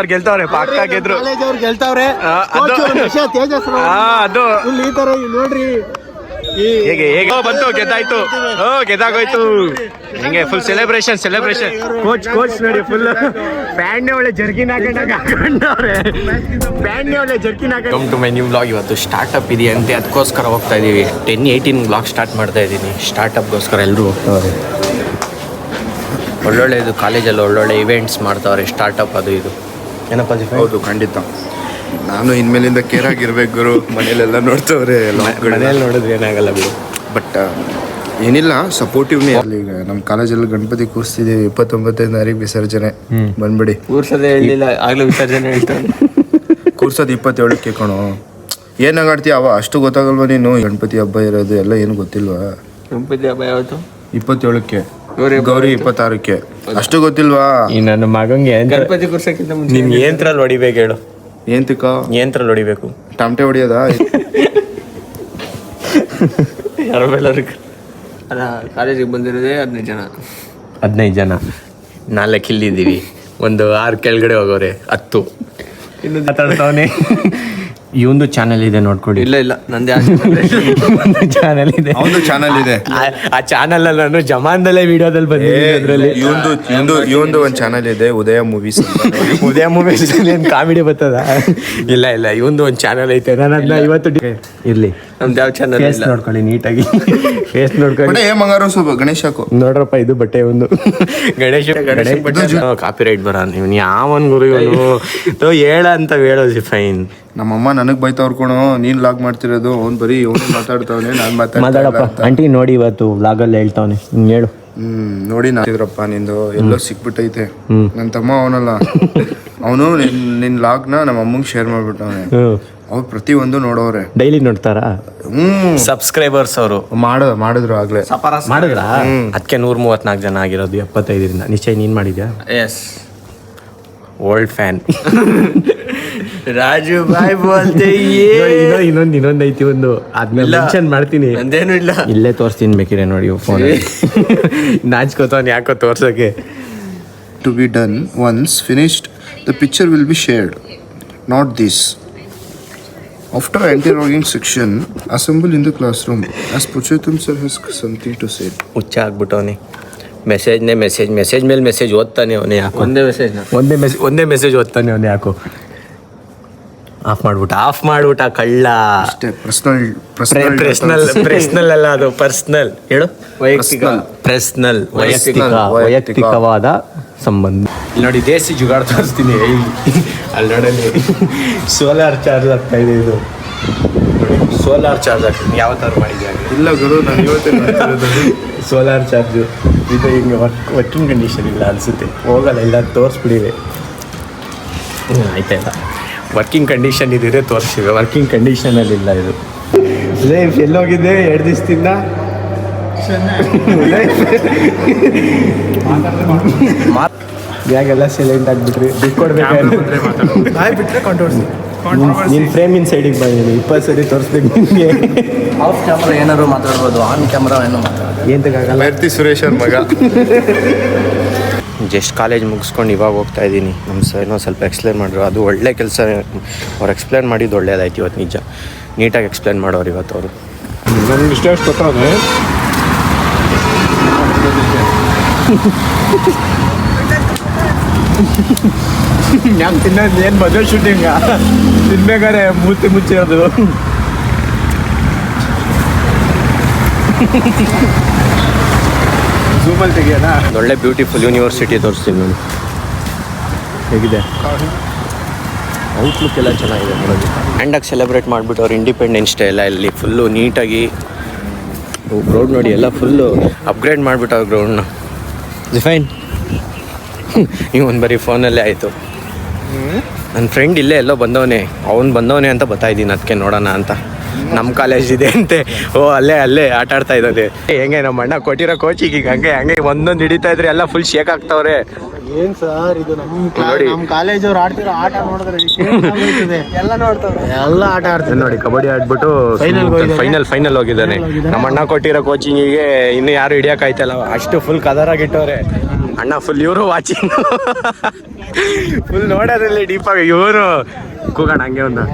ಗೆಲ್ತವ್ರೆ ಪಕ್ಕ ಗೆದ್ರು ಗೆಲ್ತವ್ರೆ ಅದು ಈ ತರ ನೋಡ್ರಿ ಹೇಗೆ ಹೇಗೆ ಬಂತು ಗೆದ್ದಾಯ್ತು ಗೆದ್ದಾಗೋಯ್ತು ಹೆಂಗೆ ಫುಲ್ ಸೆಲೆಬ್ರೇಷನ್ ಕೋಚ್ ನೋಡಿ ಫುಲ್ ಪ್ಯಾಂಡ್ನೆ ಒಳ್ಳೆ ಜರ್ಕಿನ್ ಹಾಕೊಂಡವ್ರೆ ಪ್ಯಾಂಡ್ನೆ ಒಳ್ಳೆ ಜರ್ಕಿನ್ ಹಾಕೊಂಡು come to my new vlog. ಇವತ್ತು ಸ್ಟಾರ್ಟಪ್ ಇದೆಯಂತೆ, ಅದಕ್ಕೋಸ್ಕರ ಹೋಗ್ತಾ ಇದೀವಿ. 10-18 ವ್ಲಾಗ್ ಸ್ಟಾರ್ಟ್ ಮಾಡ್ತಾ ಇದ್ದೀನಿ. ಸ್ಟಾರ್ಟಪ್ಗೋಸ್ಕರ ಎಲ್ಲರೂ ಹೋಗ್ತಾವ್ರೆ. ಒಳ್ಳೊಳ್ಳೆದು ಕಾಲೇಜಲ್ಲಿ ಒಳ್ಳೊಳ್ಳೆ ಇವೆಂಟ್ಸ್ ಮಾಡ್ತಾವ್ರೆ. ಸ್ಟಾರ್ಟಪ್ ಅದು ಇದು ಏನಪ್ಪ? ಹೌದು, ಖಂಡಿತ. ನಾನು ಇನ್ಮೇಲಿಂದ ಕೇರ್ ಆಗಿರ್ಬೇಕು ಗುರು. ಮನೇಲೆಲ್ಲ ನೋಡ್ತವ್ರೆ, ಮನೇಲಿ ನೋಡಿದ್ರೆ ಏನಾಗಲ್ಲ ಬಿಡು. ಬಟ್ ಏನಿಲ್ಲ, ಸಪೋರ್ಟಿವ್ನೇ. ಈಗ ನಮ್ಮ ಕಾಲೇಜಲ್ಲಿ ಗಣಪತಿ ಕೂರಿಸ್ತಿದ್ದೀವಿ. 29ನೇ ತಾರೀಕು ವಿಸರ್ಜನೆ, ಬಂದ್ಬಿಡಿ. ಕೂರ್ಸೋದೇ ಹೇಳಿಲ್ಲ, ಆಗ್ಲೂ ವಿಸರ್ಜನೆ ಹೇಳ್ತಾನೆ. ಕೂರ್ಸೋದು 27ಕ್ಕೆ ಕಣೋ. ಏನಾಗಾಡ್ತೀಯ ಅವ? ಅಷ್ಟು ಗೊತ್ತಾಗಲ್ವ ನೀನು? ಗಣಪತಿ ಹಬ್ಬ ಇರೋದು ಎಲ್ಲ ಏನು ಗೊತ್ತಿಲ್ವಾ? ಗಣಪತಿ ಹಬ್ಬ ಯಾವತ್ತು? 27ಕ್ಕೆ, ಗೌರಿ 26ಕ್ಕೆ. ಅಷ್ಟು ಗೊತ್ತಿಲ್ವಾ? ಈ ನನ್ನ ಮಗಂಗೆ ಗಣಪತಿ ಕೂರ್ಸಕ್ಕಿಂತ ನಿನ್ ಏಂತ್ರಲ್ಲಿ ಹೊಡಿಬೇಕು ಹೇಳು. ಏಂತ್ರಲ್ಲಿ ಹೊಡಿಬೇಕು? ಟಮಟೆ ಹೊಡಿಯೋದಾ? ಯಾರ ಬೇಲರು ಅಲ್ಲ, ಕಾಲೇಜಿಗೆ ಬಂದಿರೋದೇ 15 ಜನ. 4 ಇಲ್ಲಿದ್ದೀವಿ, ಒಂದು 6 ಕೆಳಗಡೆ ಹೋಗೋರೆ, 10 ಇನ್ನು ಮಾತಾಡ್ತಾವನೆ. ಇವಂದು ಚಾನಲ್ ಇದೆ, ನೋಡ್ಕೊಳ್ಳಿ. ಇಲ್ಲ ನಂದೇ ಚಾನಲ್ ಇದೆ, ಒಂದು ಚಾನಲ್ ಇದೆ. ಆ ಚಾನಲ್ ಅಲ್ಲಿ ನಾನು ಜಮಾನ್ದಲ್ಲೇ ವಿಡಿಯೋದಲ್ಲಿ ಬಂದಿದ್ದೀನಿ. ಅದರಲ್ಲಿ ಇವಂದು ಒಂದು ಚಾನಲ್ ಇದೆ, ಉದಯ ಮೂವೀಸ್. ಉದಯ ಮೂವೀಸ್ ಏನು ಕಾಮಿಡಿ ಬರ್ತದ? ಇಲ್ಲ ಇವಂದು ಒಂದು ಚಾನಲ್ ಐತೆ. ನಾನು ಅದನ್ನ ಇವತ್ತು ಇರ್ಲಿ, ನಮ್ದು ಯಾವ ಚಾನಲ್ ಫೇಸ್ ನೋಡ್ಕೊಳ್ಳಿ ನೀಟಾಗಿ. ಫೇಸ್ ನೋಡ್ಕೊಳ್ಳಿ. ಮಂಗಾರು ಸ್ವಲ್ಪ ಗಣೇಶ್ ಹಾಕು ನೋಡ್ರಪ್ಪ, ಇದು ಬಟ್ಟೆ ಒಂದು ಗಣೇಶ ಕಾಪಿ ರೈಟ್ ಬರ. ನೀವು ಯಾವನ್ ಗುರು ಇವನು ಹೇಳ ಅಂತ ಹೇಳೋದು ಫೈನ್. ನಮ್ಮಮ್ಮ ನನಗ್ ಬೈತಾವ್ರ ಕಣೋ, ನೀನ್ ಲಾಗ್ ಮಾಡ್ತಿರೋದು. ಅವ್ನು ಬರೀ ಇವನು ಮಾತಾಡ್ತಾವನೆ, ನಾನ್ ಮಾತಾಡಪ್ಪ. ಆಂಟಿ ನೋಡಿ ಇವತ್ತು ವ್ಲಾಗಲ್ಲಿ ಹೇಳ್ತಾವನೆ, ಹೇಳು. ನೋಡಿ ನಾದ್ರಪ್ಪ, ನಿಂದು ಎಲ್ಲೋ ಸಿಕ್ಬಿಟ್ಟೈತೆ. ನನ್ನ ತಮ್ಮ ಅವನಲ್ಲ, ಅವನು ನಿನ್ ಲಾಗ್ನ ನಮ್ಮ ಅಮ್ಮಂಗೆ ಶೇರ್ ಮಾಡ್ಬಿಟ್ಟವನೆ. ಅವ್ರು ಪ್ರತಿ ಒಂದು ನೋಡೋರೆ, ಡೈಲಿ ನೋಡ್ತಾರಾ? ಸಬ್ಸ್ಕ್ರೈಬರ್ಸ್ ಅವರು ಮಾಡಿದ್ರು ಆಗ್ಲೇ. ಮಾಡಿದ್ರ? ಅದಕ್ಕೆ 134 ಜನ ಆಗಿರೋದು 75ರಿಂದ. ನಿಶ್ಚಯ ನೀನ್ ಮಾಡಿದ್ಯಾ? Yes, old fan. ರಾಜು ಬಾಯ್ ಬೋಲ್ತೆ. ಇನ್ನೊಂದು ಐತಿ, ಒಂದು ಆದ್ಮೇಲೆ ಮೆನ್ಷನ್ ಮಾಡ್ತೀನಿ. ನಂದೇನು ಇಲ್ಲ, ಇಲ್ಲೇ ತೋರಿಸ್ತೀನಿ ಬೇಕಿದ್ರೆ ನೋಡಿ. ಫೋನ್ ನಾಚ್ಕೋತಾನೆ ಯಾಕೋ ತೋರ್ಸಕ್ಕೆ. To be done once finished, the picture will be shared, not this. After anti-logging section, assemble in the classroom as Purushottam sir has something to say. ಹುಚ್ಚ ಆಗ್ಬಿಟ್ಟವನೆ. ಮೆಸೇಜ್ ಮೇಲೆ ಮೆಸೇಜ್ ಓದ್ತಾನೆ ಅವನೇ. ಯಾಕೋ ಒಂದೇ ಮೆಸೇಜ್ ಓದ್ತಾನೆ ಅವನೇ. ಯಾಕೋ ಆಫ್ ಮಾಡ್ಬಿಟ್ಟ ಕಳ್ಳ. ಅಷ್ಟೇ. ಪರ್ಸನಲ್ ಅಲ್ಲ, ಅದು ಪರ್ಸನಲ್. ಹೇಳು, ವೈಯಕ್ತಿಕವಾದ ಸಂಬಂಧ. ಇಲ್ಲಿ ನೋಡಿ, ದೇಸಿ ಜುಗಾಡ್ ತೋರಿಸ್ತೀನಿ. ಅಲ್ಲಿ ನೋಡಲ್ಲಿ ಸೋಲಾರ್ ಚಾರ್ಜ್ ಆಗ್ತಾ ಇದೆ. ಇದು ಸೋಲಾರ್ ಚಾರ್ಜ್ ಆಗ್ತೀನಿ. ಯಾವ ಥರ ಮಾಡಿದ್ಯಾ? ಇಲ್ಲ ಗುರು, ನಾನು ಇವತ್ತೇ ಸೋಲಾರ್ ಚಾರ್ಜು. ಇದು ಹಿಂಗೆ ವರ್ಕಿಂಗ್ ಕಂಡೀಷನ್ ಇಲ್ಲ ಅನಿಸುತ್ತೆ. ಹೋಗಲ್ಲ, ಇಲ್ಲ ತೋರಿಸ್ಬಿಡಿವೆ. ಆಯ್ತಾಯಿಲ್ಲ, ವರ್ಕಿಂಗ್ ಕಂಡೀಷನ್ ಇದ್ದರೆ ತೋರಿಸಿವೆ. ವರ್ಕಿಂಗ್ ಕಂಡೀಷನಲ್ಲಿ ಇಲ್ಲ ಇದು. ಲೈಫ್ ಎಲ್ಲೋಗಿದೆ 2 ದಿವಸದಿಂದ. ಬ್ಯಾಗೆಲ್ಲ ಸೈಲೆಂಟ್ ಆಗಿಬಿಟ್ರಿ. ದುಡ್ಡು ಕೊಡ್ಬೇಕು. ನಿನ್ನ ಫ್ರೇಮಿನ ಸೈಡಿಗೆ ಬಂದಿದ್ದೀನಿ. 20 ಸರಿ ತೋರಿಸ್ಬೇಕು ನಿಮಗೆ. ಆಫ್ ಕ್ಯಾಮ್ರಾ ಏನಾದ್ರು ಮಾತಾಡ್ಬೋದು, ಆನ್ ಕ್ಯಾಮ್ರಾ ಏನೋ ಮಾತಾಡೋದು ಏಂತಕ್ಕಾಗಲ್ಲ. ಸುರೇಶ್ ಅವ್ರ ಮಗ. ಜಸ್ಟ್ ಕಾಲೇಜ್ ಮುಗಿಸ್ಕೊಂಡು ಇವಾಗ ಹೋಗ್ತಾ ಇದ್ದೀನಿ. ನಮ್ಮ ಸರ್ ಏನೋ ಸ್ವಲ್ಪ ಎಕ್ಸ್ಪ್ಲೇನ್ ಮಾಡಿದ್ರು. ಅದು ಒಳ್ಳೆ ಕೆಲಸ. ಅವ್ರು ಎಕ್ಸ್ಪ್ಲೇನ್ ಮಾಡಿದ್ದು ಒಳ್ಳೇದಾಯ್ತು ಇವತ್ತು. ನಿಜ ನೀಟಾಗಿ ಎಕ್ಸ್ಪ್ಲೇನ್ ಮಾಡೋರು ಇವತ್ತು ಅವರು. ನನಗೆ ಇಷ್ಟ ಗೊತ್ತಾದ್ರೆ ನಾನು ತಿನ್ನೋದು ಏನು ಮದುವೆ ಶೂಟಿಂಗ ತಿನ್ಬೇಕಾದ್ರೆ ಮೂತಿ ಮುಚ್ಚಿರೋದು. ಝೂಮಲ್ಲಿ ತೆಗಿಯೋಣ. ಒಳ್ಳೆ ಬ್ಯೂಟಿಫುಲ್ ಯೂನಿವರ್ಸಿಟಿ ತೋರಿಸ್ತೀನಿ ನಾನು. ಹೇಗಿದೆ ಔಟ್ಲುಕ್ ಎಲ್ಲ ಚೆನ್ನಾಗಿದೆ ನೋಡೋದು. ಗ್ರ್ಯಾಂಡಾಗಿ ಸೆಲೆಬ್ರೇಟ್ ಮಾಡಿಬಿಟ್ಟು ಅವ್ರು ಇಂಡಿಪೆಂಡೆನ್ಸ್ ಡೇ ಎಲ್ಲ ಇಲ್ಲಿ ಫುಲ್ಲು ನೀಟಾಗಿ. ಗ್ರೌಂಡ್ ನೋಡಿ, ಎಲ್ಲ ಫುಲ್ಲು ಅಪ್ಗ್ರೇಡ್ ಮಾಡಿಬಿಟ್ಟು ಅವ್ರು ಗ್ರೌಂಡ್ನ. ಫೈನ್. ಇವನು ಬರೀ ಫೋನಲ್ಲೇ ಆಯಿತು. ನನ್ನ ಫ್ರೆಂಡ್ ಇಲ್ಲೇ ಎಲ್ಲೋ ಬಂದವನೇ, ಅವ್ನು ಬಂದವನೇ ಅಂತ ಬರ್ತಾಯಿದ್ದೀನಿ. ಅದಕ್ಕೆ ನೋಡೋಣ ಅಂತ. ನಮ್ಮ ಕಾಲೇಜ್ ಇದೆ ಅಂತೆ. ಅಲ್ಲೇ ಆಟ ಆಡ್ತಾ ಇದ್ದಾನೆ. ಹೆಂಗೆ ನಮ್ಮ ಅಣ್ಣ ಕೊಟ್ಟಿರೋ ಕೋಚಿಗೆ ಈಗ ಹಂಗೆ ಒಂದೊಂದು ಹಿಡಿತಾ ಇದ್ರೆ ಎಲ್ಲ ಫುಲ್ ಶೇಕ್ ಆಗ್ತಾವ್ರೆ. ಏನ್ ಸರ್ ಇದು? ನಮ್ಮ ಕಾಲೇಜ್ ಅವ್ರು ಆಡ್ತಿರೋ ಆಟ ನೋಡಿದ್ರೆ ಎಲ್ಲ ನೋಡ್ತಾರೆ, ಎಲ್ಲ ಆಟ ಆಡ್ತಾರೆ ನೋಡಿ. ಕಬಡ್ಡಿ ಆಡ್ಬಿಟ್ಟು ಫೈನಲ್ ಹೋಗಿದ್ದಾನೆ. ನಮ್ಮ ಅಣ್ಣ ಕೊಟ್ಟಿರೋ ಕೋಚಿಂಗಿಗೆ ಇನ್ನು ಯಾರು ಹಿಡಿಯೋಕ್ಕಾಯ್ತಲ್ಲ, ಅಷ್ಟು ಫುಲ್ ಕದರಾಗಿಟ್ಟವ್ರೆ. ಅಣ್ಣ ಫುಲ್ ಇವರು ವಾಚಿಂಗ್ ಫುಲ್ ನೋಡೋದ್ರಲ್ಲಿ ಡೀಪ್ ಆಗಿ ಇವರು ಕೂಗೋಣ ಹಂಗೆ ಒಂದು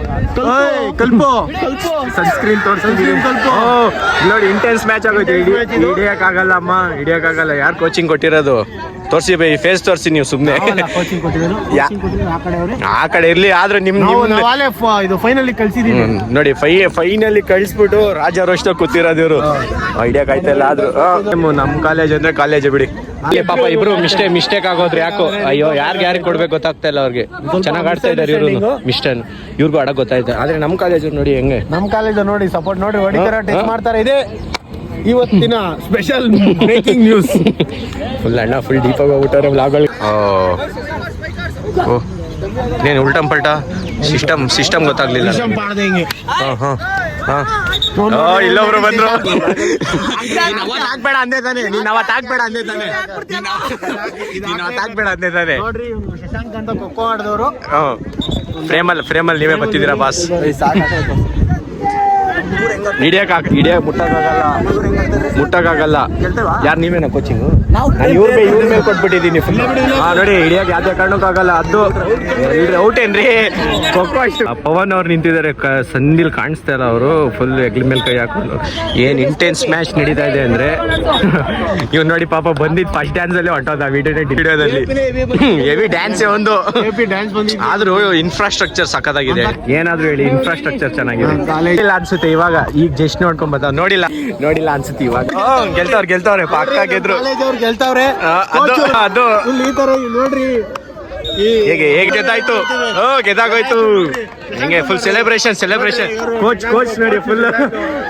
ಕಲ್ಪು ಸನ್ಸ್ಕ್ರೀನ್ ತೋರಿಸ್ತೀನಿ ನೋಡಿ ಇಂಟೆನ್ಸ್ ಮ್ಯಾಚ್ ಆಗೋಯ್ತು ಹಿಡಿಯೋಕ್ಕಾಗಲ್ಲ ಅಮ್ಮ ಹಿಡಿಯೋಕ್ಕಾಗಲ್ಲ ಯಾರು ಕೋಚಿಂಗ್ ಕೊಟ್ಟಿರೋದು ತೋರಿಸಿ ಬೈ ಫೇಸ್ ತೋರಿಸಿ ನೀವು ಸುಮ್ಮನೆ ಕೋಚಿಂಗ್ ಕೊಟ್ಟಿರೋದು ಆ ಕಡೆ ಇರ್ಲಿ ಆದ್ರೆ ಇದು ಫೈನಲ್ ಕಳ್ಸಿದೀವಿ ನೋಡಿ ಫೈನಲಿ ಕಳಿಸ್ಬಿಟ್ಟು ರಾಜ ರೋಷ್ಟ ಕೂತಿರೋದು ಇವರು ಹಿಡಿಯಕ್ ಆಯ್ತಲ್ಲ ಆದ್ರೂ ನಮ್ಮ ಕಾಲೇಜ್ ಅಂದ್ರೆ ಕಾಲೇಜ್ ಬಿಡಿ ಪಾಪ ಇಬ್ರು ಮಿಸ್ಟೇಕ್ ಆಗೋದ್ರು ಯಾಕೋ ಅಯ್ಯೋ ಯಾರಿಗೆ ಕೊಡ್ಬೇಕು ಗೊತ್ತಾಗ್ತಾ ಇಲ್ಲ ಅವ್ರಿಗೆ ಚೆನ್ನಾಗ್ ಆಡ್ತಾ ಇದಾರೆ ಇವ್ರು ಮಿಸ್ಟೇನ್ ಇವ್ರಿಗೂ ಆಡಕ್ ಗೊತ್ತಾಯ್ತು ಆದ್ರೆ ನಮ್ಮ ಕಾಲೇಜ್ ನೋಡಿ ಹೆಂಗೆ ನಮ್ಮ ಕಾಲೇಜ್ ನೋಡಿ ಸಪೋರ್ಟ್ ನೋಡಿ ಹೊಡಿತಾರ ಟೆಸ್ಟ್ ಮಾಡ್ತಾರೆ ಇದೆ ಇವತ್ತಿನ ಸ್ಪೆಷಲ್ ಬ್ರೇಕಿಂಗ್ ನ್ಯೂಸ್ ಫುಲ್ ಅಣ್ಣ ಫುಲ್ ಡೀಪ್ ಆಗಿ ಹೋಗ್ಬಿಟ್ಟಾರೆ ವ್ಲಾಗ್ಗಳು ನೀನು ಉಲ್ಟಂ ಪಲ್ಟ ಸಿಸ್ಟಮ್ ಗೊತ್ತಾಗ್ಲಿಲ್ಲ ಇಲ್ಲೊಬ್ರು ಬಂದ್ರು ಹಾಕ್ಬೇಡ ಅಂದೇ ತಾನೆ ನೀನ್ ಅವತ್ತು ಹಾಕ್ಬೇಡ ಅಂದೇ ತಾನೆ ಹಾಕ್ಬೇಡ ಅಂದೇ ತಾನೆ ನೋಡ್ರಿ ಶಶಾಂಕ್ ಅಂತ ಖೋಖೋ ಆಡಿದವರು ಫ್ರೇಮಲ್ಲಿ ನೀವೇ ಬರ್ತಿದ್ದೀರಾ ಬಾಸ್ ಮುಟ್ಟಕ್ಕಾಗಲ್ಲ ಯಾರು ನೀವೇನ ಕೋಚಿಂಗು ಇವ್ರ ಮೇಲೆ ಕೊಟ್ಬಿಟ್ಟಿದ್ದೀನಿ ಫುಲ್ ನೋಡಿ ಹಿಡಿಯಕ್ ಯಾವ್ದೇ ಕಾರಣಕ್ಕಾಗಲ್ಲ ಅದು ಔಟ್ ಏನ್ರಿ ಖೋಖೋ ಅಷ್ಟು ಪವನ್ ಅವ್ರು ನಿಂತಿದ್ದಾರೆ ಸಂದಿಲ್ ಕಾಣಿಸ್ತಾ ಇಲ್ಲ ಅವರು ಫುಲ್ ಹೆಗ್ಲ ಮೇಲೆ ಕೈ ಹಾಕೊಂಡು ಏನ್ ಇಂಟೆನ್ಸ್ ಮ್ಯಾಚ್ ನಡೀತಾ ಇದೆ ಅಂದ್ರೆ ಇವ್ ನೋಡಿ ಪಾಪ ಬಂದಿದ್ ಫಸ್ಟ್ ಡ್ಯಾನ್ಸ್ ಅಲ್ಲಿ ಹೊಂಟೋದ ವಿಡಿಯೋದಲ್ಲಿ ಹೆವಿ ಡ್ಯಾನ್ಸ್ ಒಂದು ಆದ್ರೂ ಇನ್ಫ್ರಾಸ್ಟ್ರಕ್ಚರ್ ಸಖತ್ತಾಗಿದೆ ಏನಾದ್ರು ಹೇಳಿ ಇನ್ಫ್ರಾಸ್ಟ್ರಕ್ಚರ್ ಚೆನ್ನಾಗಿದೆ ಇಲ್ಲ ಅನ್ಸುತ್ತೆ ಇವಾಗ ಈಗ ಜಸ್ಟ್ ನೋಡ್ಕೊಂಡ್ ಬರ್ತಾವ ನೋಡಿಲ್ಲ ಅನ್ಸುತ್ತೆ ಇವಾಗ ಗೆಲ್ತವ್ರೆ ಪಕ್ಕ ಗೆದ್ರು ಗೆಲ್ತಾವ್ರೆ ಅದು ಈ ತರ ನೋಡ್ರಿ ಹೇಗೆ ಗೆದ್ದಾಯ್ತು ಗೆದ್ದಾಗೋಯ್ತು ಹಿಂಗೆ ಫುಲ್ ಸೆಲೆಬ್ರೇಷನ್ ಕೋಚ್ ನೋಡಿ ಫುಲ್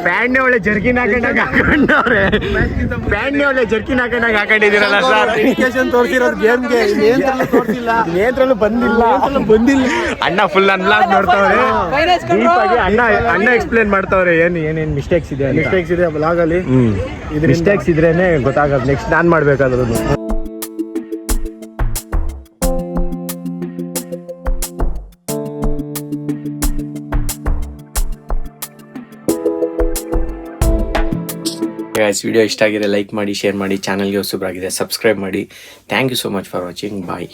ಪ್ಯಾಂಡ್ನೆ ಒಳ್ಳೆ ಜರ್ಕಿನ್ ಹಾಕೊಂಡವ್ರೆ ಪ್ಯಾಂಡ್ನೆ ಒಳ್ಳೆ ಜರ್ಕಿನ್ ಹಾಕೊಂಡಿದ್ದೀರಲ್ಲ ಸರ್ ತೋರಿಸಿರೋದು ಗೇಮ್ಗೆ ನೇತ್ರಲ್ಲೂ ಬಂದಿಲ್ಲ ಅಣ್ಣ ಫುಲ್ ಅನ್ಲಾಕ್ ನೋಡ್ತಾವ್ರೆ ಅಣ್ಣ ಎಕ್ಸ್ಪ್ಲೇನ್ ಮಾಡ್ತಾವ್ರೆ ಏನೇನ್ ಮಿಸ್ಟೇಕ್ಸ್ ಇದೆ ಬ್ಲಾಗ್ ಅಲ್ಲಿ ಮಿಸ್ಟೇಕ್ಸ್ ಇದ್ರೇನೆ ಗೊತ್ತಾಗೋದು ನೆಕ್ಸ್ಟ್ ನಾನ್ ಮಾಡ್ಬೇಕಾದ್ರು ಗೈಸ್ ವಿಡಿಯೋ ಇಷ್ಟ ಆಗಿದೆ ಲೈಕ್ ಮಾಡಿ ಶೇರ್ ಮಾಡಿ ಚಾನಲ್ಗೆ ಹೊಸಬ್ರಾಗಿದೆ ಸಬ್ಸ್ಕ್ರೈಬ್ ಮಾಡಿ thank you so much for watching bye